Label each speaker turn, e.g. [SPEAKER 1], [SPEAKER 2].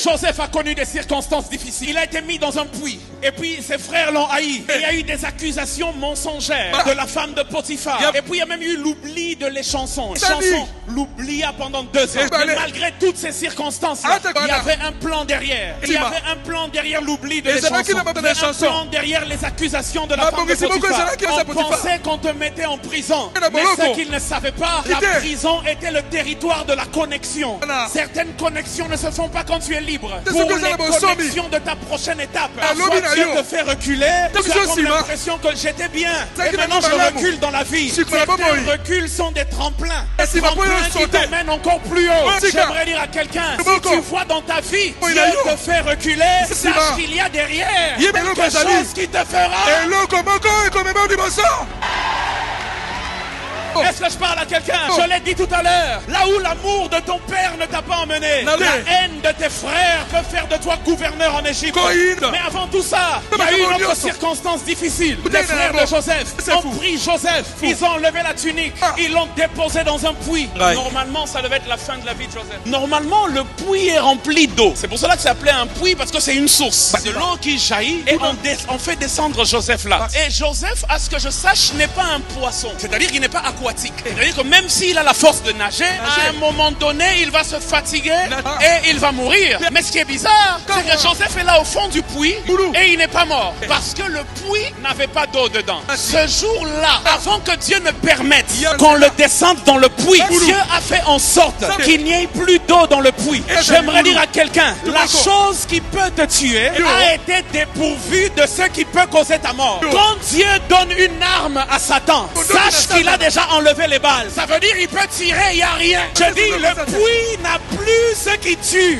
[SPEAKER 1] Joseph a connu des circonstances difficiles. Il a été mis dans un puits. Et puis ses frères l'ont haï. Et il y a eu des accusations mensongères de la femme de Potiphar. Et puis il y a même eu l'oubli de les chansons. Les chansons l'oublia pendant 2 ans. Mais malgré toutes ces circonstances, il y avait un plan derrière. Il y avait un plan derrière l'oubli de les chansons. Il y avait un plan derrière les accusations de la femme de Potiphar. On pensait qu'on te mettait en prison. Mais ce qu'ils ne savaient pas, la prison était le territoire de la connexion. Certaines connexions ne se font pas quand tu es libre. Pour les connexions de ta prochaine étape, parfois Dieu te fait reculer. Tu as comme l'impression que j'étais bien. Et maintenant je recule dans la vie. Certains reculs sont des tremplins. Des tremplins qui t'emmènent encore plus haut. J'aimerais dire à quelqu'un, si tu vois dans ta vie, Dieu te fait reculer, sache qu'il y a derrière quelque chose qui te fera. Est-ce que je parle à quelqu'un? Je l'ai dit tout à l'heure. Là où l'amour de ton père ne t'a pas emmené, la haine de tes frères peut faire de toi gouverneur en Égypte. Mais avant tout ça, il y a eu une autre circonstance difficile. Les frères de Joseph ont pris Joseph. Ils ont enlevé la tunique. Ils l'ont déposé dans un puits. Normalement, ça devait être la fin de la vie de Joseph. Normalement, le puits est rempli d'eau. C'est pour cela que c'est appelé un puits, parce que c'est une source. C'est l'eau qui jaillit et on fait descendre Joseph là. Et Joseph, à ce que je sache, n'est pas un poisson. C'est-à-dire qu'il n'est pas aquatique. C'est-à-dire que même s'il a la force de nager, à un moment donné, il va se fatiguer et il va mourir. Mais ce qui est bizarre, c'est que Joseph est là au fond du puits et il n'est pas mort. Parce que le puits n'avait pas d'eau dedans. Ce jour-là, avant que Dieu ne permette qu'on le descende dans le puits, Dieu a fait en sorte qu'il n'y ait plus d'eau dans le puits. J'aimerais dire à quelqu'un, la chose qui peut te tuer a été dépourvue de ce qui peut causer ta mort. Quand Dieu donne une arme à Satan, sache qu'il a déjà enlever les balles. Ça veut dire il peut tirer, il n'y a rien. Je dis, le puits n'a plus ce qui tue.